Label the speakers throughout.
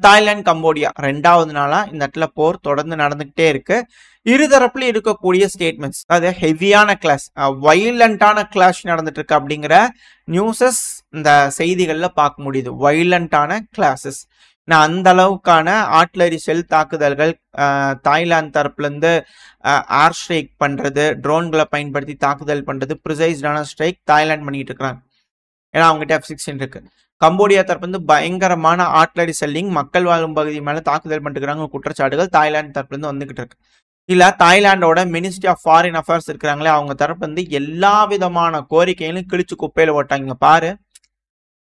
Speaker 1: Thailand Cambodia 2வது நாளா இந்த இடத்துல போர் தொடர்ந்து நடந்துகிட்டே இருக்கு. இருதரப்புல இருக்கக்கூடிய ஸ்டேட்மெண்ட்ஸ், அது ஹெவியான கிளாஷ், வைலண்டான கிளாஷ் நடந்துட்டு இருக்கு அப்படிங்கிற நியூஸஸ் இந்த செய்திகள்ல பார்க்க முடியுது. வைலண்டான கிளாஷஸ், நான் அந்த அளவுக்கான ஆர்ட்லரி ஷெல் தாக்குதல்கள், தாய்லாந்து தரப்புல இருந்து ஏர் ஸ்ட்ரைக் பண்றது, ட்ரோன்களை பயன்படுத்தி தாக்குதல் பண்றது, ப்ரிசைஸ்டான ஸ்ட்ரைக் தாய்லாந்து பண்ணிட்டு இருக்காங்க. ஏன்னா அவங்ககிட்ட F-16 இருக்கு. கம்போடியா தரப்பு வந்து பயங்கரமான ஆர்ட்லரி செல்லிங், மக்கள் வாழும் பகுதி மேல தாக்குதல் பண்ணிருக்காங்க குற்றச்சாட்டுகள் தாய்லாந்து தரப்புல இருந்து வந்துகிட்டு இருக்கு. இல்ல தாய்லாண்டோட மினிஸ்ட்ரி ஆஃப் ஃபாரின் அஃபேர்ஸ் இருக்கிறாங்களே, அவங்க தரப்பு வந்து எல்லா விதமான கோரிக்கைகளும் கிழிச்சு குப்பையில போட்டாங்க. பாரு,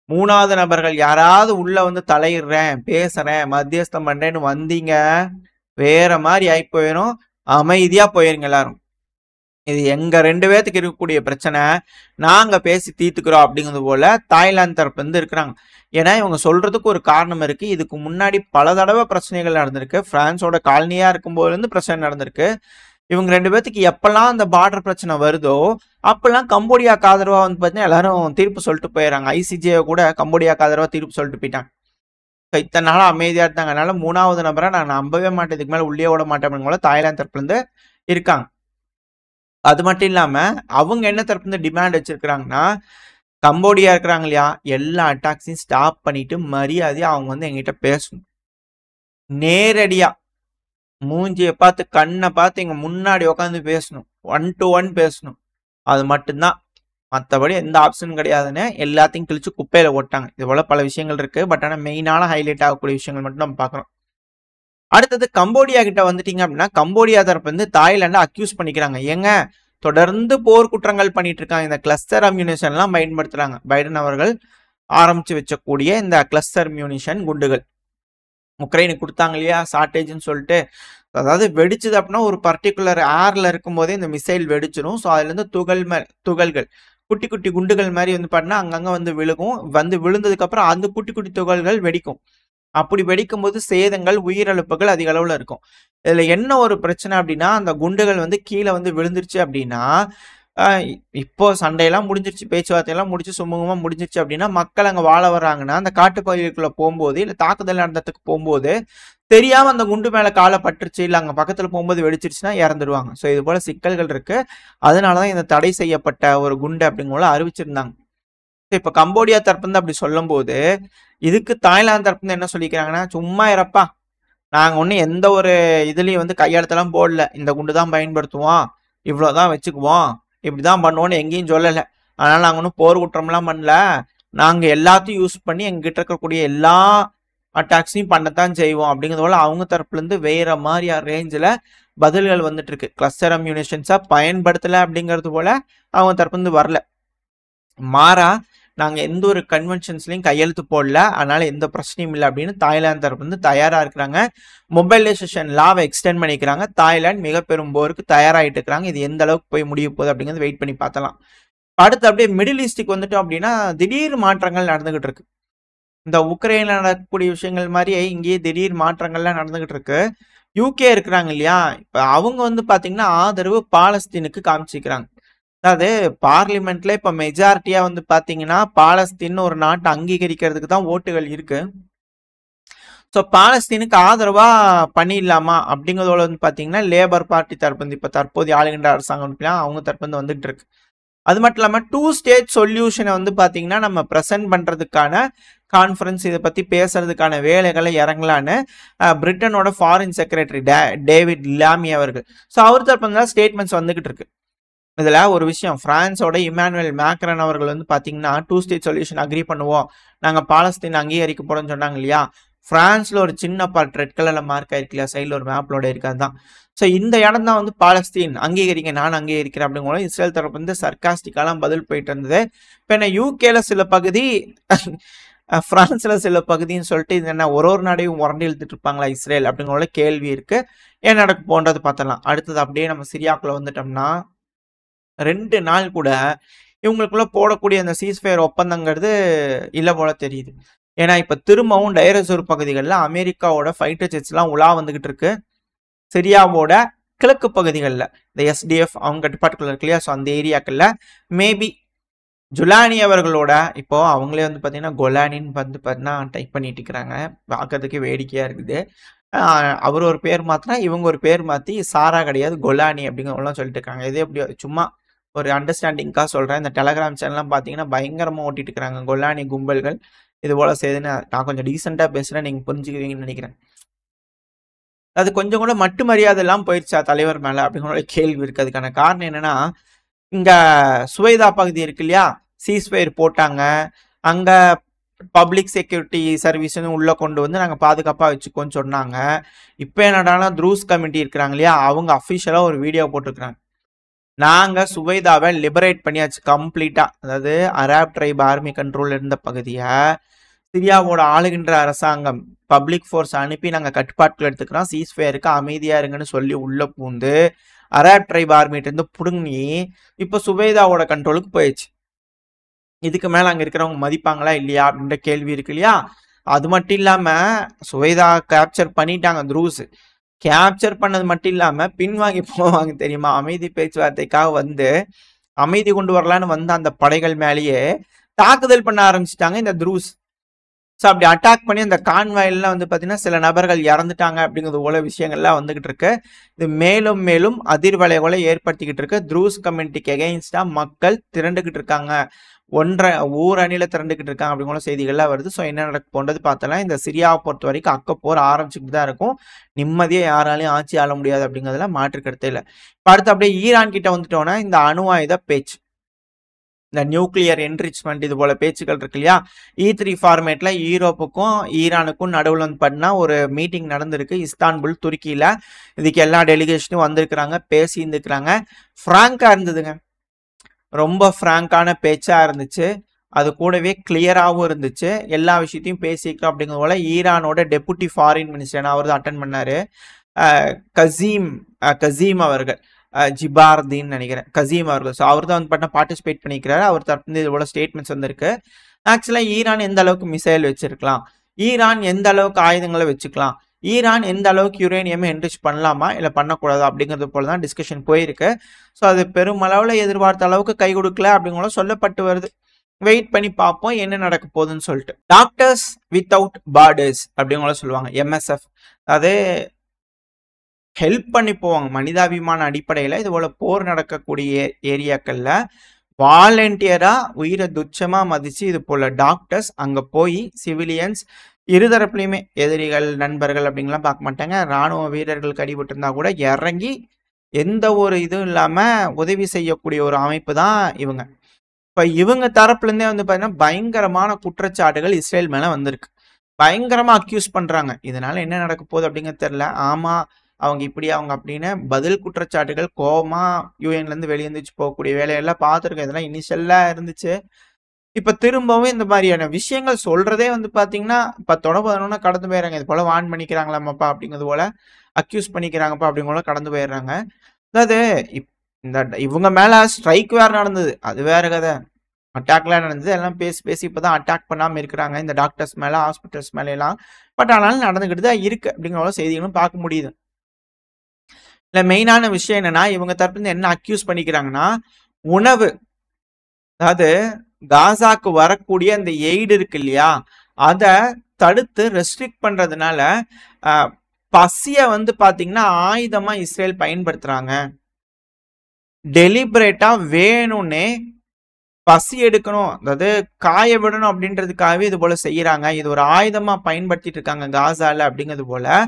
Speaker 1: 3வது நபர்கள் யாராவது உள்ள வந்து தலையிடுறேன், பேசுறேன், மத்தியஸ்தம் பண்றேன்னு வந்தீங்க, வேற மாதிரி ஆகி போயிடும். அமைதியா போயிருங்க எல்லாரும். இது எங்க 2 பேத்துக்கு இருக்கக்கூடிய பிரச்சனை, நாங்க பேசி தீர்த்துக்கிறோம் அப்படிங்கிறது போல தாய்லாந்து தரப்பு வந்து இருக்கிறாங்க. ஏன்னா இவங்க சொல்றதுக்கு ஒரு காரணம் இருக்கு. இதுக்கு முன்னாடி பல தடவை பிரச்சனைகள் நடந்திருக்கு. பிரான்ஸோட காலனியா இருக்கும்போது இருந்து பிரச்சனை நடந்திருக்கு. இவங்க 2 பேத்துக்கு எப்பெல்லாம் அந்த பார்டர் பிரச்சனை வருதோ அப்பெல்லாம் கம்போடியாக்கு ஆதரவா வந்து பார்த்தீங்கன்னா எல்லாரும் தீர்ப்பு சொல்லிட்டு போயிடறாங்க. ICJ கூட கம்போடியாக்கு ஆதரவா தீர்ப்பு சொல்லிட்டு போயிட்டாங்க. இத்தனை நாளா அமைதியா இருந்தாங்க. அதனால 3வது நபரை நான் நம்பவே மாட்டேன், இதுக்கு மேல உள்ளே விட மாட்டேன் அப்படிங்கிற தாய்லாந்து தரப்புல இருந்து இருக்காங்க. அது மட்டும் இல்லாம அவங்க என்ன தரப்பு இருந்து டிமாண்ட் வச்சிருக்கிறாங்கன்னா, கம்போடியா இருக்கிறாங்க இல்லையா, எல்லா அட்டாக்ஸையும் ஸ்டாப் பண்ணிட்டு மரியாதையா அவங்க வந்து எங்கிட்ட பேசணும். நேரடியா மூஞ்சியை பார்த்து கண்ணை பார்த்து எங்க முன்னாடி உட்காந்து பேசணும். 1 to 1 பேசணும். அது மட்டும்தான், மற்றபடி எந்த ஆப்ஷனும் கிடையாதுன்னு எல்லாத்தையும் கிழிச்சு குப்பையில போட்டாங்க. இது போல பல விஷயங்கள் இருக்கு. பட் ஆனால் மெயினான ஹைலைட் ஆகக்கூடிய விஷயங்கள் மட்டும் நம்ம பார்க்குறோம். அடுத்தது கம்போடியா கிட்ட வந்துட்டீங்க அப்படின்னா, கம்போடியா தரப்பு வந்து தாய்லாண்டை அக்யூஸ் பண்ணிக்கிறாங்க. ஏங்க தொடர்ந்து போர் குற்றங்கள் பண்ணிட்டு இருக்காங்க, இந்த கிளஸ்டர் அம்யூனிஷன் எல்லாம் பயன்படுத்துறாங்க. பைடன் அவர்கள் ஆரம்பிச்சு வச்சக்கூடிய இந்த கிளஸ்டர் மியூனிஷன் குண்டுகள் உக்ரைனுக்கு கொடுத்தாங்க இல்லையா, ஷார்டேஜ்னு சொல்லிட்டு. அதாவது வெடிச்சது அப்படின்னா ஒரு பர்டிகுலர் ஏர்ல இருக்கும் போதே இந்த மிசைல் வெடிச்சிடும். ஸோ அதுல இருந்து துகள்கள் குட்டி குட்டி குண்டுகள் மாதிரி வந்து பார்த்தீங்கன்னா அங்கங்க வந்து விழுகும். வந்து விழுந்ததுக்கு அப்புறம் அந்த குட்டி குட்டி துகள்கள் வெடிக்கும். அப்படி வெடிக்கும் போது சேதங்கள், உயிரிழப்புகள் அதிக அளவுல இருக்கும். இதுல என்ன ஒரு பிரச்சனை அப்படின்னா, அந்த குண்டுகள் வந்து கீழே வந்து விழுந்துருச்சு அப்படின்னா, இப்போ சண்டையெல்லாம் முடிஞ்சிருச்சு, பேச்சுவார்த்தையெல்லாம் முடிச்சு சுமூகமா முடிஞ்சிருச்சு அப்படின்னா, மக்கள் அங்க வாழ வர்றாங்கன்னா அந்த காட்டுப்பகுதிக்குள்ள போகும்போது இல்ல தாக்குதல் நடந்ததுக்கு போகும்போது தெரியாம அந்த குண்டு மேல காலை பட்டுருச்சு, இல்ல அங்க பக்கத்துல போகும்போது வெடிச்சிருச்சுன்னா இறந்துடுவாங்க. ஸோ இது போல சிக்கல்கள் இருக்கு. அதனாலதான் இந்த தடை செய்யப்பட்ட ஒரு குண்டு அப்படிங்கிற அறிவிச்சிருந்தாங்க. இப்ப கம்போடியா தரப்பு இருந்து அப்படி சொல்லும் போது, இதுக்கு தாய்லாந்து தரப்பு இருந்து என்ன சொல்லிக்கிறாங்கன்னா, சும்மா இறப்பா, நாங்க ஒன்னும் எந்த ஒரு இதுலயும் வந்து கையெழுத்தெல்லாம் போடல, இந்த குண்டு தான் பயன்படுத்துவோம், இவ்வளவுதான் வச்சுக்குவோம், இப்படிதான் பண்ணுவோம்னு எங்கேயும் சொல்லல. அதனால நாங்க ஒன்றும் போர் குற்றம்லாம் பண்ணல, நாங்க எல்லாத்தையும் யூஸ் பண்ணி எங்ககிட்ட இருக்கக்கூடிய எல்லா அட்டாக்ஸையும் பண்ணத்தான் செய்வோம் அப்படிங்கிறது போல அவங்க தரப்புல இருந்து வேற மாதிரியா ரேஞ்சில் பதில்கள் வந்துட்டு இருக்கு. கிளஸ்டர் அம்யூனிஷன்ஸா பயன்படுத்தல அப்படிங்கிறது போல அவங்க தரப்பு இருந்து வரல. மாறா நாங்க எந்த ஒரு கன்வென்ஷன்ஸ்லயும் கையெழுத்து போடல, அதனால எந்த பிரச்சனையும் இல்லை அப்படின்னு தாய்லாந்து தரப்பு வந்து தயாரா இருக்கிறாங்க. மொபைலைசேஷன் லாவை எக்ஸ்டெண்ட் பண்ணிக்கிறாங்க. தாய்லாந்து மிக பெரும் போருக்கு தயாராகிட்டு இருக்கிறாங்க. இது எந்த அளவுக்கு போய் முடிய போகுது அப்படிங்கிறது வெயிட் பண்ணி பார்த்தலாம். அடுத்து அப்படியே மிடில் ஈஸ்டுக்கு வந்துட்டோம் அப்படின்னா, திடீர் மாற்றங்கள் நடந்துகிட்டு இருக்கு. இந்த உக்ரைன்ல நடக்கக்கூடிய விஷயங்கள் மாதிரியே இங்கேயே திடீர் மாற்றங்கள்லாம் நடந்துகிட்டு இருக்கு. UK இருக்கிறாங்க இல்லையா, இப்ப அவங்க வந்து பாத்தீங்கன்னா ஆதரவு பாலஸ்தீனுக்கு காமிச்சிக்கிறாங்க. அதாவது பார்லிமெண்ட்ல இப்ப மெஜாரிட்டியா வந்து பாத்தீங்கன்னா பாலஸ்தீன் ஒரு நாட்டை அங்கீகரிக்கிறதுக்கு தான் ஓட்டுகள் இருக்கு. ஸோ பாலஸ்தீனுக்கு ஆதரவா பண்ணிடலாமா அப்படிங்கிறதோட வந்து பாத்தீங்கன்னா லேபர் பார்ட்டி தரப்பு வந்து இப்ப தற்போதைய ஆளுகின்ற அரசாங்கம் அவங்க தரப்பு வந்து வந்துட்டு இருக்கு. அது மட்டும் இல்லாம 2 ஸ்டேட் சொல்யூஷனை வந்து பாத்தீங்கன்னா நம்ம ப்ரெசென்ட் பண்றதுக்கான கான்ஃபரன்ஸ், இதை பத்தி பேசுறதுக்கான வேலைகளை இறங்கலான்னு பிரிட்டனோட ஃபாரின் செக்ரட்டரி டேவிட் லாமி அவர்கள், ஸோ அவர் தரப்பு ஸ்டேட்மெண்ட்ஸ் வந்துகிட்டு இருக்கு. இதுல ஒரு விஷயம், பிரான்ஸோட இமானுவேல் மேக்ரன் அவர்கள் வந்து பாத்தீங்கன்னா 2 ஸ்டேட் சொல்யூஷன் அக்ரி பண்ணுவோம், நாங்க பாலஸ்தீன் அங்கீகரிக்க போறோம்னு சொன்னாங்க இல்லையா. பிரான்ஸ்ல ஒரு சின்ன பார்ட் ரெட் கலர்ல மார்க் ஆயிருக்கு இல்லையா, சைட்ல ஒரு மேப்லோட இருக்காது தான். ஸோ இந்த இடம் தான் வந்து பாலஸ்தீன் அங்கீகரிக்க, நான் அங்கீகரிக்கிறேன் அப்படிங்கிற இஸ்ரேல் தரப்பு வந்து சர்காஸ்டிக்காலாம் பதில் போயிட்டு இருந்தது. இப்போ என்ன UKல சில பகுதி பிரான்ஸ்ல சில பகுதின்னு சொல்லிட்டு இது என்ன ஒரு நாடையும் உரண்டி இழுத்துட்டு இருப்பாங்களா இஸ்ரேல் அப்படிங்கிற கேள்வி இருக்கு. என்ன நடக்க போன்றது பார்த்தலாம். அடுத்தது அப்படியே நம்ம சிரியாக்குள்ள வந்துட்டோம்னா, 2 நாள் கூட இவங்களுக்குள்ள போடக்கூடிய அந்த சீஸ்ஃபயர் ஒப்பந்தங்கிறது இல்லை போல தெரியுது. ஏன்னா இப்ப திரும்பவும் டைரசூர் பகுதிகளில் அமெரிக்காவோட ஃபைட்டர் ஜெட்ஸ்லாம் உலா வந்துகிட்டு இருக்கு. சிரியாவோட கிழக்கு பகுதிகளில் இந்த SDF அவங்க கட்டுப்பாட்டுக்குள்ள இருக்கு இல்லையா, ஸோ அந்த ஏரியாக்கள்ல மேபி ஜுலானி அவர்களோட இப்போ அவங்களே வந்து பார்த்தீங்கன்னா கொலானின்னு வந்து பார்த்தீங்கன்னா டைப் பண்ணிட்டு இருக்கிறாங்க. பார்க்கறதுக்கு வேடிக்கையா இருக்குது. அவர் ஒரு பேர் மாத்தினா இவங்க ஒரு பேர் மாத்தி சாரா கிடையாது கொலானி அப்படிங்கிறவங்களாம் சொல்லிட்டு இருக்காங்க. இது எப்படி சும்மா ஒரு அண்டர்ஸ்டாண்டிங்காக சொல்றேன். இந்த டெலகிராம் சேனல்லாம் பார்த்தீங்கன்னா பயங்கரமா ஓட்டிட்டு இருக்காங்க. கொலானி கும்பல்கள் இது போல செய்துன்னு நான் கொஞ்சம் டீசெண்டா பேசுறேன், நீங்க புரிஞ்சுக்குவீங்கன்னு நினைக்கிறேன். அது கொஞ்சம் கூட மட்டு மரியாதை எல்லாம் போயிடுச்சா தலைவர் மேல அப்படிங்கிற கேள்வி இருக்கு. அதுக்கான காரணம் என்னன்னா, இங்க சுவைதா பகுதி இருக்கு இல்லையா, சீஸ்ஃபயர் போட்டாங்க. அங்க பப்ளிக் செக்யூரிட்டி சர்வீஸ்னு உள்ள கொண்டு வந்து நாங்க பாதுகாப்பா வச்சுக்கோன்னு சொன்னாங்க. இப்போ என்னடானா த்ரூஸ் கமிட்டி இருக்கிறாங்க இல்லையா, அவங்க அஃபிஷியலா ஒரு வீடியோ போட்டிருக்கிறாங்க. நாங்க சுவைதாவை லிபரேட் பண்ணியாச்சு கம்ப்ளீட்டா. அதாவது அரப் ட்ரைப் ஆர்மி கண்ட்ரோல் இருந்த பகுதியை சிரியாவோட ஆளுகின்ற அரசாங்கம் பப்ளிக் ஃபோர்ஸ் அனுப்பி நாங்க கட்டுப்பாட்டுல எடுத்துக்கிறோம், சீஸ்ஃபயருக்கு அமைதியா இருங்கன்னு சொல்லி உள்ள பூந்து அரப் ட்ரைப் ஆர்மிட்டு இருந்து புடுங்கி இப்ப சுவேதாவோட கண்ட்ரோலுக்கு போயிடுச்சு. இதுக்கு மேல அங்க இருக்கிறவங்க மதிப்பாங்களா இல்லையா அப்படின்ற கேள்வி இருக்கு இல்லையா. அது மட்டும் இல்லாம சுவேதா கேப்சர் பண்ணிட்டாங்க த்ரூஸ். கேப்சர் பண்ணது மட்டும் இல்லாம பின்வாங்கி போவாங்க தெரியுமா, அமைதி பேச்சுவார்த்தைக்காக வந்து அமைதி கொண்டு வரலான்னு வந்த அந்த படைகள் மேலேயே தாக்குதல் பண்ண ஆரம்பிச்சிட்டாங்க இந்த த்ரூஸ். ஸோ அப்படி அட்டாக் பண்ணி அந்த கான்வாயிலாம் வந்து பார்த்தீங்கன்னா சில நபர்கள் இறந்துட்டாங்க அப்படிங்கிறது போல விஷயங்கள்லாம் வந்துகிட்டு இருக்கு. இது மேலும் மேலும் அதிர்வலைகளை ஏற்படுத்திக்கிட்டு இருக்கு. த்ரூஸ் கம்யூனிட்டிக்கு எகெயின்ஸ்டா மக்கள் திரண்டுகிட்டு இருக்காங்க, ஒன்றை ஊர் அணியில திரண்டுகிட்டு இருக்காங்க அப்படிங்கிற செய்திகள்லாம் வருது. ஸோ என்ன நடக்க போன்றது பார்த்தலாம். இந்த சிரியாவை பொறுத்த வரைக்கும் அக்கப்போர் ஆரம்பிச்சுட்டு தான் இருக்கும். நிம்மதியை யாராலையும் ஆட்சி ஆள முடியாது அப்படிங்கிறதுல மாற்று கருத்தே இல்லை. இப்போ அடுத்து அப்படியே ஈரான் கிட்ட வந்துட்டோம்னா இந்த அணு ஆயுத பேச்சு, இந்த நியூக்ளியர் என்ரிச்மெண்ட் இது போல பேச்சுக்கள் இருக்கு இல்லையா. E3 ஃபார்மேட்ல யூரோப்புக்கும் ஈரானுக்கும் நடுவில் வந்து பண்ணா ஒரு மீட்டிங் நடந்திருக்கு இஸ்தான்புல் துருக்கியில. இதுக்கு எல்லா டெலிகேஷனும் வந்திருக்கிறாங்க, பேசி இருந்துக்கிறாங்க. ஃப்ராங்கா இருந்ததுங்க, ரொம்ப ஃப்ராங்கான பேச்சா இருந்துச்சு. அது கூடவே கிளியராகவும் இருந்துச்சு. எல்லா விஷயத்தையும் பேசிக்கிறோம் அப்படிங்கிறது போல ஈரானோட டெபுட்டி ஃபாரின் மினிஸ்டர் அவர் தான் அட்டன் பண்ணாரு. கசீம் அவர்கள், ஜிபார்தீன் நினைக்கிறேன், கசீம் அவர்கள். ஸோ அவர் தான் வந்து பார்த்தா பார்ட்டிசிபேட் பண்ணிக்கிறாரு. அவர் தரப்பு இது போல ஸ்டேட்மெண்ட்ஸ் வந்திருக்கு. ஆக்சுவலாக ஈரான் எந்த அளவுக்கு மிசைல் வச்சிருக்கலாம், ஈரான் எந்த அளவுக்கு ஆயுதங்களை வச்சுக்கலாம், ஈரான் எந்த அளவுக்கு யுரேனியமை என்ரிச் பண்ணலாமா இல்லை பண்ணக்கூடாது அப்படிங்கிறது போல தான் டிஸ்கஷன் போயிருக்கு. ஸோ அது பெருமளவில் எதிர்பார்த்த அளவுக்கு கை கொடுக்கல அப்படிங்கிற சொல்லப்பட்டு வருது. வெயிட் பண்ணி பார்ப்போம் என்ன நடக்க போகுதுன்னு சொல்லிட்டு. டாக்டர்ஸ் வித்தவுட் பார்டர்ஸ் அப்படிங்கிற சொல்லுவாங்க, MSF. அது ஹெல்ப் பண்ணி போவாங்க மனிதாபிமான அடிப்படையில். இது போல போர் நடக்கக்கூடிய ஏரியாக்கள்ல வாலண்டியரா உயிரை துச்சமா மதிச்சு இது போல டாக்டர்ஸ் அங்க போய் சிவிலியன்ஸ் இருதரப்புலையுமே எதிரிகள் நண்பர்கள் அப்படின்லாம் பார்க்க மாட்டாங்க. இராணுவ வீரர்களுக்கு அடிபட்டு இருந்தா கூட இறங்கி எந்த ஒரு இதுவும் இல்லாம உதவி செய்யக்கூடிய ஒரு அமைப்பு தான் இவங்க. இப்ப இவங்க தரப்புல இருந்தே வந்து பாத்தீங்கன்னா பயங்கரமான குற்றச்சாட்டுகள் இஸ்ரேல் மேல வந்திருக்கு. பயங்கரமா அக்யூஸ் பண்றாங்க. இதனால என்ன நடக்க போகுது அப்படிங்கிறது தெரியல. ஆமா அவங்க இப்படி அவங்க அப்படின்னு பதில் குற்றச்சாட்டுகள் கோபமா யூஎன்ல இருந்து வெளியேந்துச்சு போகக்கூடிய வேலையெல்லாம் பார்த்துருக்கோம். இதெல்லாம் இனிஷியலா இருந்துச்சு. இப்ப திரும்பவும் இந்த மாதிரியான விஷயங்கள் சொல்றதே வந்து பாத்தீங்கன்னா 10-11 கடந்து போயிடுறாங்க. இது போல வான் பண்ணிக்கிறாங்களாமாப்பா அப்படிங்கிறது போல அக்யூஸ் பண்ணிக்கிறாங்கப்பா அப்படிங்கிற கடந்து போயிடுறாங்க. அதாவது இந்த இவங்க மேல ஸ்ட்ரைக் வேற நடந்தது, அது வேற கதை. அட்டாக்லாம் நடந்தது, எல்லாம் பேசி பேசி இப்பதான் அட்டாக் பண்ணாம இருக்கிறாங்க இந்த டாக்டர்ஸ் மேல ஹாஸ்பிட்டல்ஸ் மேல எல்லாம். பட் ஆனாலும் நடந்துகிட்டு தான் இருக்கு அப்படிங்கிற செய்திகளும் பார்க்க முடியுது. இல்ல மெயினான விஷயம் என்னன்னா இவங்க தரப்புல என்ன அக்யூஸ் பண்ணிக்கிறாங்கன்னா உணவு, அதாவது காசாக்கு வரக்கூடிய அந்த எய்டு இருக்கு இல்லையா அதை தடுத்து ரெஸ்ட்ரிக்ட் பண்றதுனால பசிய வந்து பாத்தீங்கன்னா ஆயுதமா இஸ்ரேல் பயன்படுத்துறாங்க. டெலிபரேட்டா வேணும்னே பசி எடுக்கணும், அதாவது காய விடணும் அப்படின்றதுக்காகவே இது போல செய்யறாங்க. இது ஒரு ஆயுதமா பயன்படுத்திட்டு இருக்காங்க காசால அப்படிங்கிறது போல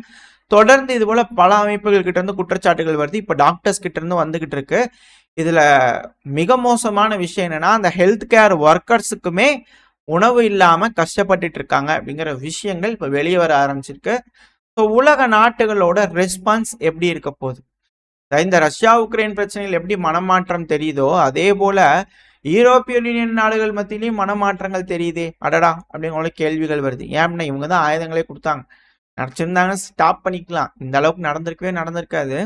Speaker 1: தொடர்ந்து இது போல பல அமைப்புகள் கிட்ட இருந்து குற்றச்சாட்டுகள் வருது. இப்ப டாக்டர்ஸ் கிட்ட இருந்து வந்துகிட்டு இருக்கு. இதுல மிக மோசமான விஷயம் என்னன்னா அந்த ஹெல்த் கேர் ஒர்க்கர்ஸுக்குமே உணவு இல்லாம கஷ்டப்பட்டுட்டு இருக்காங்க அப்படிங்கிற விஷயங்கள் இப்ப வெளியே வர ஆரம்பிச்சிருக்கு. ஸோ உலக நாட்டுகளோட ரெஸ்பான்ஸ் எப்படி இருக்க போகுது, இந்த ரஷ்யா உக்ரைன் பிரச்சனைகள் எப்படி மனமாற்றம் தெரியுதோ அதே போல யூரோப்பிய யூனியன் நாடுகள் மத்தியிலையும் மனமாற்றங்கள் தெரியுதே அடடா அப்படிங்கிற கேள்விகள் வருது. ஏன்னா இவங்க தான் ஆயுதங்களே கொடுத்தாங்க, நினைச்சிருந்தாங்கன்னா ஸ்டாப் பண்ணிக்கலாம், இந்த அளவுக்கு நடந்திருக்காது.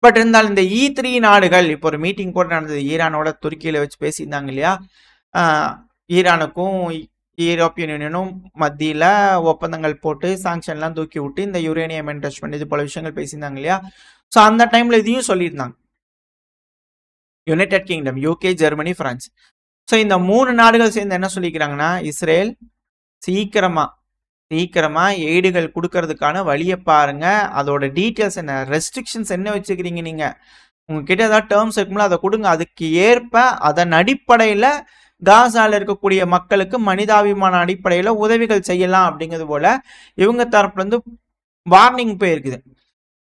Speaker 1: பட் இருந்தாலும் இந்த E3 நாடுகள் இப்போ ஒரு மீட்டிங் கூட நடந்தது ஈரானோட துருக்கியில வச்சு பேசியிருந்தாங்க இல்லையா. ஈரானுக்கும் யூரோப்பியன் யூனியனும் மத்தியில ஒப்பந்தங்கள் போட்டு சாங்ஷன்லாம் தூக்கி விட்டு இந்த யுரேனியம் என்ரிச்மெண்ட் இது போல விஷயங்கள் பேசியிருந்தாங்க இல்லையா. ஸோ அந்த டைம்ல இதையும் சொல்லியிருந்தாங்க. United kingdom, UK, Germany, France so இந்த 3 நாடுகள் சேர்ந்து என்ன சொல்லிக்கிறாங்கன்னா, இஸ்ரேல் சீக்கிரமா எய்டுகள் குடுக்கறதுக்கான வழிய பாருங்க. அதோட டீட்டெயில்ஸ் என்ன? ரெஸ்ட்ரிக்ஷன்ஸ் என்ன வச்சுக்கிறீங்க நீங்க? உங்ககிட்ட ஏதாவது டெர்ம்ஸ் இருக்கும்ல, அத குடுங்க. அதுக்கு ஏற்ப அதன் அடிப்படையில காசால இருக்கக்கூடிய மக்களுக்கு மனிதாபிமான அடிப்படையில உதவிகள் செய்யலாம் அப்படிங்கிறது போல இவங்க தரப்புல இருந்து வார்னிங் போயிருக்குது.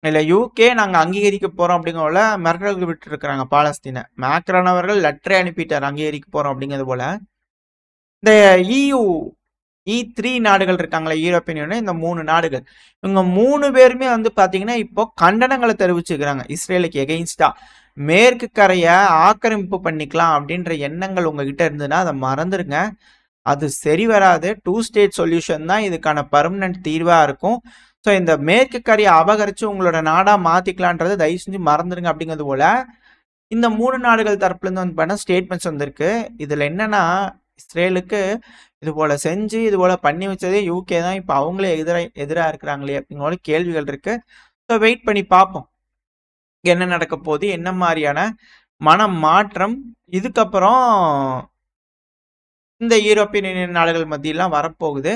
Speaker 1: இல்ல யூகே நாங்க அங்கீகரிக்க போறோம் அப்படிங்கிற மிரட்டல்கள் விட்டு இருக்கிறாங்க பாலஸ்தீன. மேக்ரான் அவர்கள் லெட்டரே அனுப்பிட்டார் அங்கீகரிக்க போறோம் அப்படிங்கிறது போல. இந்த E3 நாடுகள் இருக்காங்களா, யூரோப்பியன் யூனியன், இந்த 3 நாடுகள், இவங்க 3 பேருமே வந்து பாத்தீங்கன்னா இப்போ கண்டனங்களை தெரிவிச்சுக்கிறாங்க இஸ்ரேலுக்கு எகெயின்ஸ்டா. மேற்கு கரையை ஆக்கிரமிப்பு பண்ணிக்கலாம் அப்படின்ற எண்ணங்கள் உங்ககிட்ட இருந்ததுன்னா அதை மறந்துருங்க. அது சரி வராது. 2 ஸ்டேட் சொல்யூஷன் தான் இதுக்கான பர்மனன்ட் தீர்வா இருக்கும். ஸோ இந்த மேற்கு கரையை அபகரிச்சு உங்களோட நாடா மாத்திக்கலான்றதை தயவு செஞ்சு மறந்துருங்க அப்படிங்கிறது போல இந்த 3 நாடுகள் தரப்புல இருந்து வந்து பண்ண ஸ்டேட்மெண்ட்ஸ் வந்திருக்கு. இதுல என்னன்னா, இஸ்ரேலுக்கு இது போல செஞ்சு இது போல பண்ணி வச்சதே யூகே தான். இப்போ அவங்களே எதிரா இருக்கிறாங்களே அப்படிங்கிற கேள்விகள் இருக்கு. ஸோ வெயிட் பண்ணி பார்ப்போம் என்ன நடக்க போகுது, என்ன மாதிரியான மனம் மாற்றம் இதுக்கப்புறம் இந்த யூரோப்பியன் யூனியன் நாடுகள் மத்தியெல்லாம் வரப்போகுது.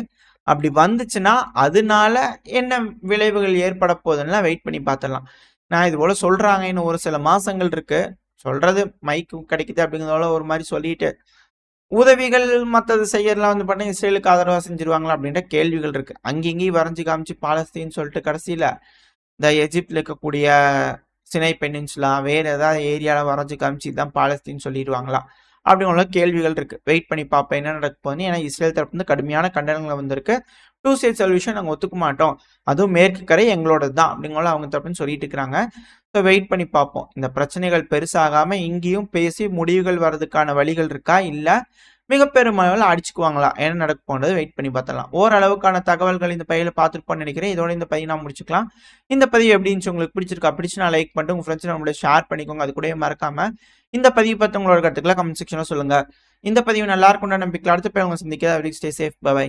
Speaker 1: அப்படி வந்துச்சுன்னா அதனால என்ன விளைவுகள் ஏற்பட போகுதுன்னா வெயிட் பண்ணி பார்த்துடலாம். நான் இது போல சொல்றாங்க, இன்னும் ஒரு சில மாசங்கள் இருக்கு. சொல்றது மைக்கு கிடைக்குது அப்படிங்கிறதோட ஒரு மாதிரி சொல்லிட்டு உதவிகள் மற்றது செய்யறதுலாம் வந்து பண்ண இஸ்ரேலுக்கு ஆதரவா செஞ்சிருவாங்களா அப்படின்ற கேள்விகள் இருக்கு. அங்கேயும் வரைஞ்சு காமிச்சு பாலஸ்தீன் சொல்லிட்டு கடைசியில இந்த எஜிப்ட்ல இருக்கக்கூடிய சினை பெனின்சுலா வேற ஏதாவது ஏரியாவில் வரைஞ்சு காமிச்சு இதுதான் பாலஸ்தீன் சொல்லிடுவாங்களா அப்படிங்கிற கேள்விகள் இருக்கு. வெயிட் பண்ணி பார்ப்பேன் என்ன நடக்க போகுது. ஏன்னா இஸ்ரேல் தரப்பு வந்து கடுமையான கண்டனங்கள் வந்திருக்கு. 2 ஸ்டேட் சொல்யூஷன் நாங்கள் ஒத்துக்க மாட்டோம், அதுவும் மேற்கு கரை எங்களோடது தான் அப்படிங்கிற அவங்க தரப்புன்னு சொல்லிட்டு இருக்கிறாங்க. ஸோ வெயிட் பண்ணி பார்ப்போம். இந்த பிரச்சனைகள் பெருசாகாம இங்கேயும் பேசி முடிவுகள் வர்றதுக்கான வழிகள் இருக்கா, இல்லை மிகப்பெருமளவில் அடிச்சுக்குவாங்களா, என்ன நடக்க போன்றது வெயிட் பண்ணி பார்த்தலாம். ஓரளவுக்கான தகவல்கள் இந்த பையில பார்த்துருப்போம்னு நினைக்கிறேன். இதோட இந்த பதிவு நான் முடிச்சுக்கலாம். இந்த பதிவு எப்படின்னு உங்களுக்கு பிடிச்சிருக்கா, பிடிச்சுனா லைக் பண்ணிட்டு உங்க ஃப்ரெண்ட்ஸ் நம்மளோட ஷேர் பண்ணிக்கோங்க. அது கூட மறக்காம இந்த பதிவு பற்றி உங்களோட கருத்துக்களை கமெண்ட் செக்ஷன்ல சொல்லுங்க. இந்த பதிவு நல்லா இருக்கும்னு நம்பிக்கை. அடுத்த பேர் உங்க சந்திக்க. Stay safe. பை.